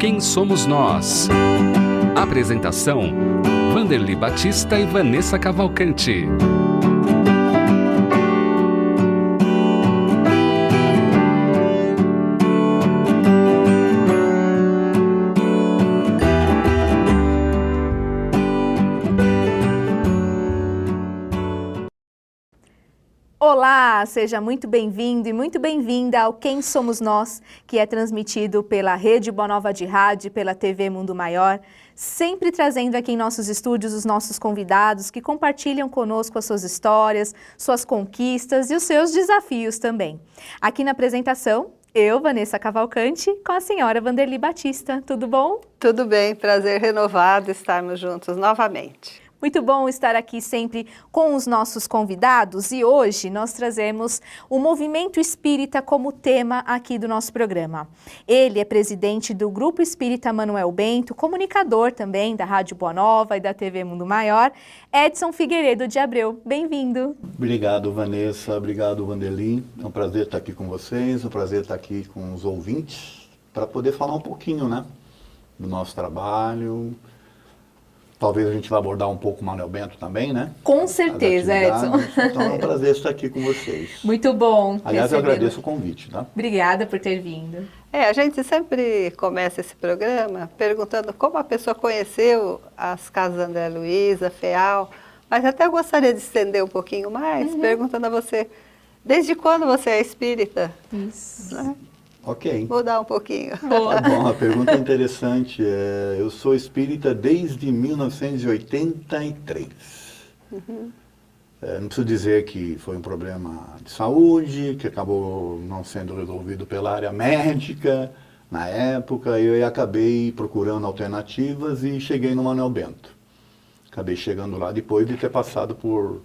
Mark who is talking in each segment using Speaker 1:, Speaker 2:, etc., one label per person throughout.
Speaker 1: Quem Somos Nós? Apresentação: Vanderly Batista e Vanessa Cavalcante.
Speaker 2: Olá, seja muito bem-vindo e muito bem-vinda ao Quem Somos Nós, que é transmitido pela Rede Boa Nova de Rádio, pela TV Mundo Maior, sempre trazendo aqui em nossos estúdios os nossos convidados que compartilham conosco as suas histórias, suas conquistas e os seus desafios também. Aqui na apresentação, eu, Vanessa Cavalcante, com a senhora Vanderly Batista. Tudo bom?
Speaker 3: Tudo bem, prazer renovado estarmos juntos novamente.
Speaker 2: Muito bom estar aqui sempre com os nossos convidados e hoje nós trazemos o movimento espírita como tema aqui do nosso programa. Ele é presidente do Grupo Espírita Manuel Bento, comunicador também da Rádio Boa Nova e da TV Mundo Maior, Edson Figueiredo de Abreu. Bem-vindo.
Speaker 4: Obrigado, Vanessa. Obrigado, Vanderly. É um prazer estar aqui com vocês, um prazer estar aqui com os ouvintes para poder falar um pouquinho, né, do nosso trabalho. Talvez a gente vá abordar um pouco o Manuel Bento também, né?
Speaker 2: Com certeza, Edson.
Speaker 4: Então é um prazer estar aqui com vocês.
Speaker 2: Muito bom.
Speaker 4: Aliás, eu agradeço o convite, tá?
Speaker 2: Obrigada por ter vindo.
Speaker 3: A gente sempre começa esse programa perguntando como a pessoa conheceu as casas André Luiz, a FEAL, mas até eu gostaria de estender um pouquinho mais, perguntando a você, desde quando você é espírita?
Speaker 2: Isso.
Speaker 3: Né?
Speaker 4: Ok.
Speaker 3: Mudar um pouquinho.
Speaker 2: Boa.
Speaker 4: Bom, a pergunta é interessante. Eu sou espírita desde 1983. Não preciso dizer que foi um problema de saúde, que acabou não sendo resolvido pela área médica na época. Eu acabei procurando alternativas e cheguei no Manuel Bento. Acabei chegando lá depois de ter passado por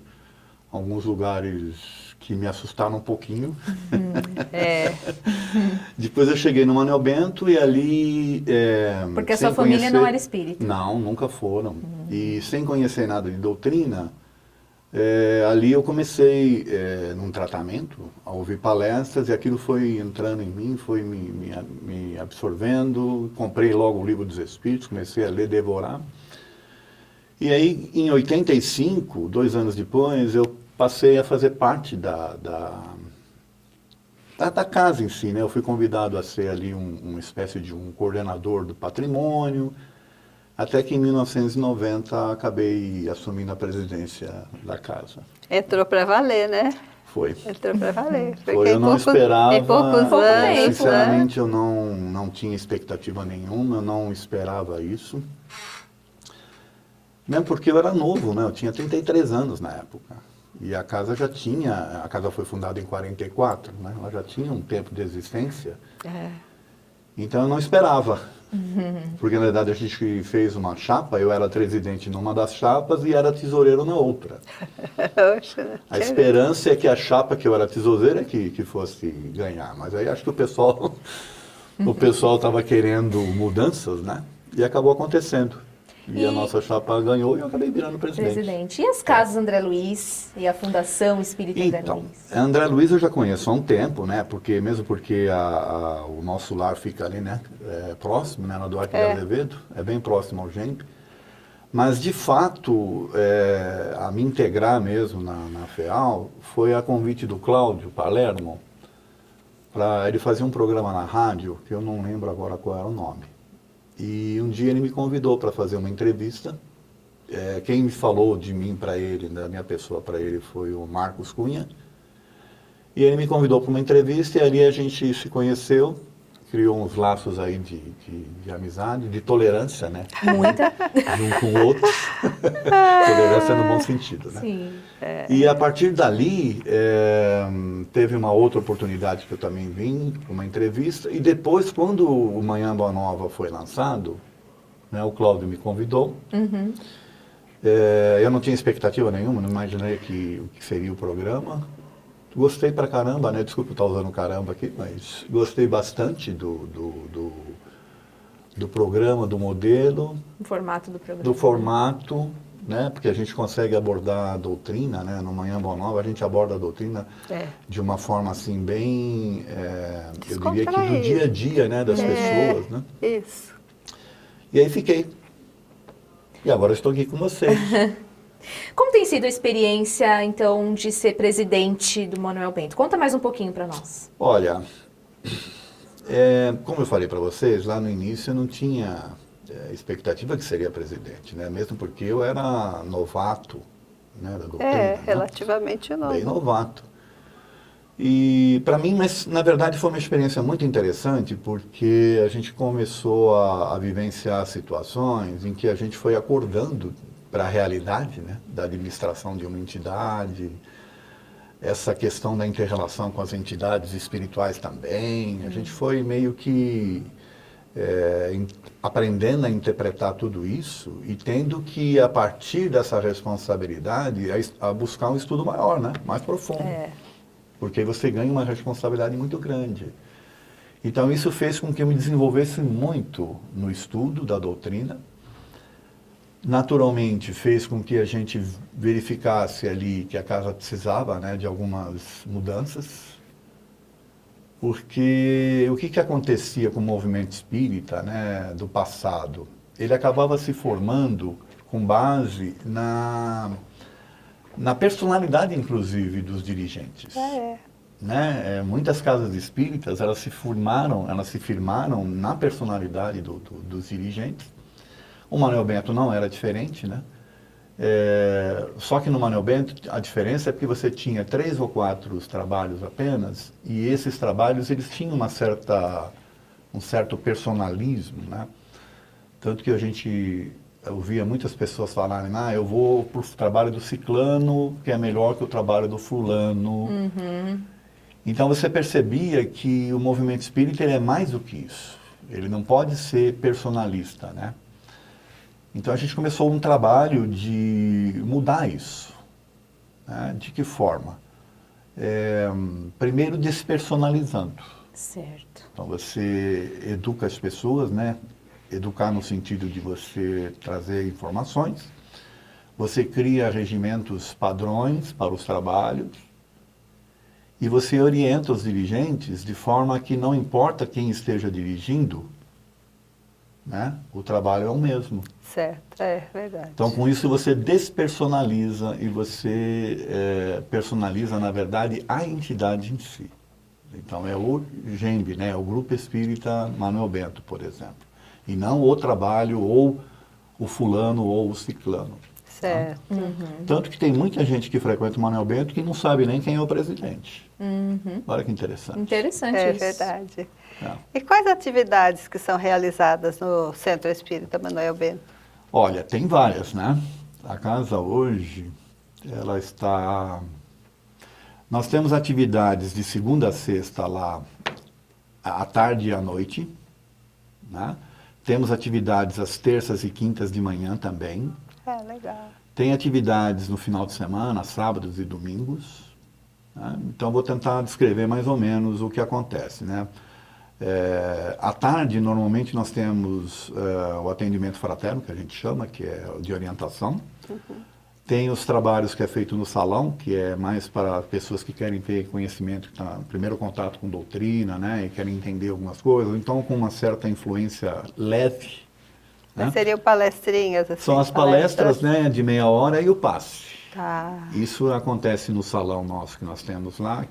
Speaker 4: alguns lugares que me assustaram um pouquinho. Depois eu cheguei no Manuel Bento e ali...
Speaker 2: Porque a sua família não era espírita?
Speaker 4: Não, nunca foram. E sem conhecer nada de doutrina, ali eu comecei num tratamento, a ouvir palestras, e aquilo foi entrando em mim, foi me absorvendo. Comprei logo o Livro dos Espíritos, comecei a ler, devorar. E aí, em 85, 2 anos depois, eu passei a fazer parte da casa em si, né? Eu fui convidado a ser ali uma espécie de um coordenador do patrimônio, até que em 1990 acabei assumindo a presidência da casa.
Speaker 3: Entrou para valer, né?
Speaker 4: Foi.
Speaker 3: Entrou para valer.
Speaker 4: Foi, eu não esperava,
Speaker 3: em poucos anos,
Speaker 4: sinceramente, eu não tinha expectativa nenhuma, eu não esperava isso. Mesmo porque eu era novo, né? Eu tinha 33 anos na época. E a casa foi fundada em 44, né? Ela já tinha um tempo de existência. Então eu não esperava. Porque na verdade a gente fez uma chapa, eu era presidente numa das chapas e era tesoureiro na outra. A esperança é que a chapa que eu era tesoureiro é que fosse ganhar. Mas aí acho que o pessoal estava querendo mudanças, né? E acabou acontecendo. E a nossa chapa ganhou e eu acabei virando presidente.
Speaker 2: E as casas André Luiz e a Fundação Espírita André Luiz?
Speaker 4: André Luiz eu já conheço há um tempo, né? Mesmo porque o nosso lar fica ali, né? Próximo, né? Na Duarte de Azevedo, é bem próximo ao GEMP. Mas, de fato, a me integrar mesmo na FEAL foi a convite do Cláudio Palermo. Ele fazia um programa na rádio, que eu não lembro agora qual era o nome. E um dia ele me convidou para fazer uma entrevista. Quem me falou de mim para ele, da minha pessoa para ele, foi o Marcos Cunha. E ele me convidou para uma entrevista e ali a gente se conheceu, criou uns laços aí de amizade, de tolerância, né?
Speaker 2: Muita.
Speaker 4: Um com o outro. Tolerância no bom sentido, né?
Speaker 2: Sim.
Speaker 4: E a partir dali, teve uma outra oportunidade que eu também vim, uma entrevista, e depois, quando o Manhã Boa Nova foi lançado, né, o Cláudio me convidou. Eu não tinha expectativa nenhuma, não imaginei o que seria o programa. Gostei pra caramba, né? Desculpa eu estar usando caramba aqui, mas gostei bastante do programa, do modelo.
Speaker 2: O formato do programa.
Speaker 4: Do formato, né? Porque a gente consegue abordar a doutrina, né? No Manhã Boa Nova a gente aborda a doutrina de uma forma assim bem, eu diria que do dia a dia, né? Das pessoas, né?
Speaker 3: Isso.
Speaker 4: E aí fiquei. E agora estou aqui com vocês.
Speaker 2: Como tem sido a experiência, então, de ser presidente do Manuel Bento? Conta mais um pouquinho para nós.
Speaker 4: Olha, como eu falei para vocês, lá no início eu não tinha expectativa que seria presidente, né? Mesmo porque eu era novato, né, da doutrina,
Speaker 3: relativamente novo.
Speaker 4: Bem novato. E para mim, mas na verdade foi uma experiência muito interessante, porque a gente começou a vivenciar situações em que a gente foi acordando para a realidade, né, da administração de uma entidade, essa questão da inter-relação com as entidades espirituais também. A gente foi meio que aprendendo a interpretar tudo isso e tendo que, a partir dessa responsabilidade, a buscar um estudo maior, né, mais profundo. Porque aí você ganha uma responsabilidade muito grande. Então isso fez com que eu me desenvolvesse muito no estudo da doutrina. Naturalmente fez com que a gente verificasse ali que a casa precisava, né, de algumas mudanças. Porque o que acontecia com o movimento espírita, né, do passado? Ele acabava se formando com base na personalidade, inclusive, dos dirigentes. Né? Muitas casas espíritas, elas se firmaram na personalidade dos dirigentes. O Manuel Bento não era diferente, né? Só que no Manuel Bento a diferença é porque você tinha 3 ou 4 trabalhos apenas, e esses trabalhos eles tinham um certo personalismo, né? Tanto que a gente ouvia muitas pessoas falarem, eu vou para o trabalho do ciclano, que é melhor que o trabalho do fulano. Então você percebia que o movimento espírita ele é mais do que isso. Ele não pode ser personalista, né? Então a gente começou um trabalho de mudar isso. Né? De que forma? Primeiro despersonalizando.
Speaker 2: Certo.
Speaker 4: Então você educa as pessoas, né? Educar no sentido de você trazer informações. Você cria regimentos padrões para os trabalhos. E você orienta os dirigentes de forma que não importa quem esteja dirigindo, né? O trabalho é o mesmo.
Speaker 3: Certo, é verdade.
Speaker 4: Então, com isso, você despersonaliza e você personaliza, na verdade, a entidade em si. Então, é o GEMB, né? O Grupo Espírita Manuel Bento, por exemplo. E não o trabalho, ou o fulano, ou o ciclano.
Speaker 3: Certo.
Speaker 4: Tá? Tanto que tem muita gente que frequenta o Manuel Bento que não sabe nem quem é o presidente. Olha que interessante.
Speaker 2: Interessante
Speaker 3: É
Speaker 2: isso.
Speaker 3: verdade. E quais atividades que são realizadas no Centro Espírita Manuel Bento?
Speaker 4: Olha, tem várias, né? A casa hoje, ela está... Nós temos atividades de segunda a sexta lá, à tarde e à noite, né? Temos atividades às terças e quintas de manhã também.
Speaker 3: Legal.
Speaker 4: Tem atividades no final de semana, sábados e domingos. Né? Então, vou tentar descrever mais ou menos o que acontece, né? À tarde, normalmente, nós temos o atendimento fraterno, que a gente chama, que é o de orientação. Tem os trabalhos que é feito no salão, que é mais para pessoas que querem ter conhecimento, que tá, primeiro contato com doutrina, né, e querem entender algumas coisas, então com uma certa influência leve. Né?
Speaker 3: Seriam palestrinhas? Assim,
Speaker 4: são as palestras, né, de meia hora e o passe.
Speaker 3: Tá.
Speaker 4: Isso acontece no salão nosso que nós temos lá,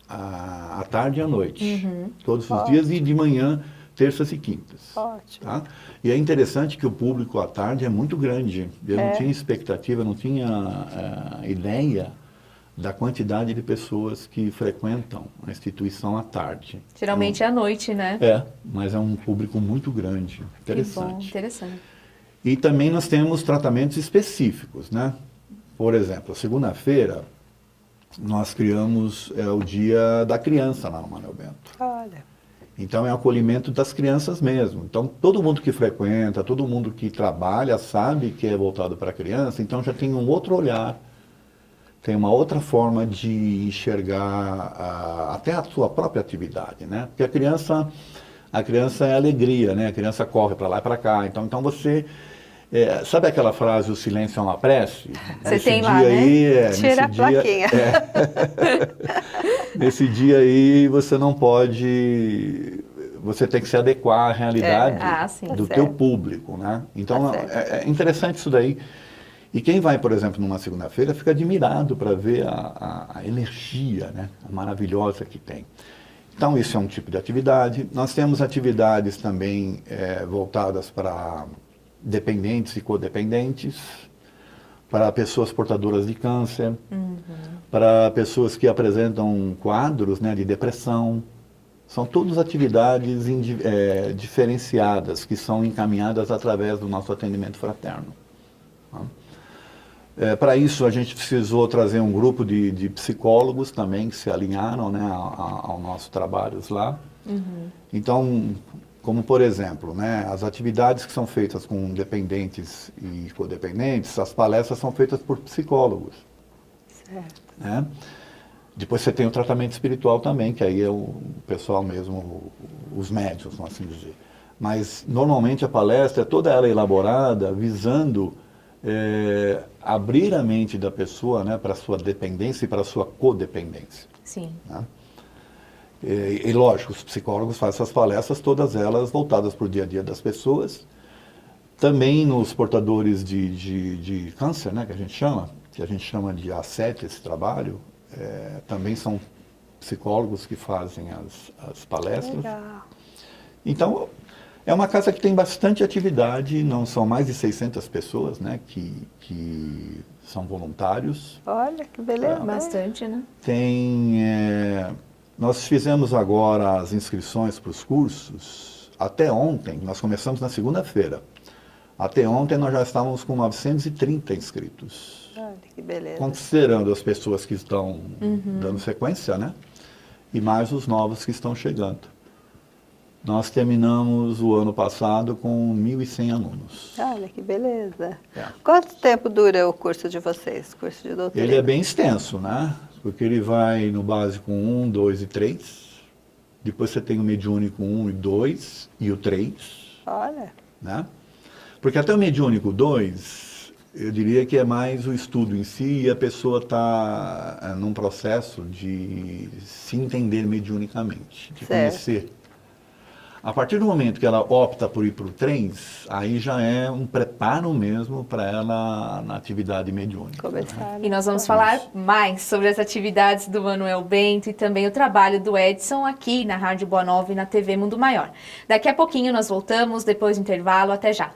Speaker 4: à tarde e à noite, todos os dias, e de manhã, terças e quintas.
Speaker 3: Ótimo.
Speaker 4: Tá? E é interessante que o público à tarde é muito grande. Eu não tinha expectativa, não tinha ideia da quantidade de pessoas que frequentam a instituição à tarde.
Speaker 2: Geralmente é à noite, né?
Speaker 4: Mas é um público muito grande. Interessante.
Speaker 2: Que bom, interessante.
Speaker 4: E também nós temos tratamentos específicos, né? Por exemplo, segunda-feira, nós criamos o Dia da Criança lá no Manuel Bento.
Speaker 3: Olha.
Speaker 4: Então é o acolhimento das crianças mesmo. Então todo mundo que frequenta, todo mundo que trabalha sabe que é voltado para a criança, então já tem um outro olhar, tem uma outra forma de enxergar até a sua própria atividade, né? Porque a criança é alegria, né? A criança corre para lá e para cá. Então você... sabe aquela frase, o silêncio é uma prece?
Speaker 2: Você tem lá, né?
Speaker 3: Tira a plaquinha.
Speaker 4: Nesse dia aí você não pode você tem que se adequar à realidade
Speaker 2: sim.
Speaker 4: do
Speaker 3: Tá
Speaker 4: teu
Speaker 3: certo.
Speaker 4: público, né? Então,
Speaker 3: Tá certo.
Speaker 4: é interessante isso daí. E quem vai, por exemplo, numa segunda-feira, fica admirado para ver a energia, né, maravilhosa que tem. Então, isso é um tipo de atividade. Nós temos atividades também voltadas para dependentes e codependentes, para pessoas portadoras de câncer, para pessoas que apresentam quadros, né, de depressão. São todas atividades diferenciadas que são encaminhadas através do nosso atendimento fraterno. Tá? Para isso, a gente precisou trazer um grupo de psicólogos também que se alinharam, né, ao nosso trabalho lá. Então, como por exemplo, né, as atividades que são feitas com dependentes e codependentes, as palestras são feitas por psicólogos.
Speaker 3: Certo.
Speaker 4: Né? Depois você tem o tratamento espiritual também, que aí é o pessoal mesmo, os médiuns, vamos assim dizer. Mas normalmente a palestra é toda ela elaborada visando abrir a mente da pessoa, né, para a sua dependência e para a sua codependência.
Speaker 2: Sim.
Speaker 4: Né? E lógico, os psicólogos fazem essas palestras, todas elas voltadas para o dia a dia das pessoas. Também nos portadores de câncer, né, que a gente chama de A7, esse trabalho, também são psicólogos que fazem as palestras.
Speaker 3: Legal.
Speaker 4: Então, é uma casa que tem bastante atividade, não são mais de 600 pessoas, né, que são voluntários.
Speaker 3: Olha que beleza.
Speaker 2: Bastante, né?
Speaker 4: Nós fizemos agora as inscrições para os cursos. Até ontem, nós começamos na segunda-feira. Até ontem nós já estávamos com 930 inscritos.
Speaker 3: Olha que beleza.
Speaker 4: Considerando as pessoas que estão dando sequência, né? E mais os novos que estão chegando. Nós terminamos o ano passado com 1.100 alunos.
Speaker 3: Olha que beleza.
Speaker 4: É.
Speaker 3: Quanto tempo dura o curso de vocês, curso de doutorado?
Speaker 4: Ele é bem extenso, né? Porque ele vai no básico 1, 2 e 3. Depois você tem o mediúnico 1 e 2 e o 3.
Speaker 3: Olha.
Speaker 4: Né? Porque até o mediúnico 2, eu diria que é mais o estudo em si e a pessoa está num processo de se entender mediunicamente, de
Speaker 3: Certo.
Speaker 4: conhecer. A partir do momento que ela opta por ir para o 3, aí já é um preparo mesmo para ela na atividade mediúnica.
Speaker 3: Começar.
Speaker 2: E nós vamos falar mais sobre as atividades do Manuel Bento e também o trabalho do Edson aqui na Rádio Boa Nova e na TV Mundo Maior. Daqui a pouquinho nós voltamos, depois do intervalo. Até já!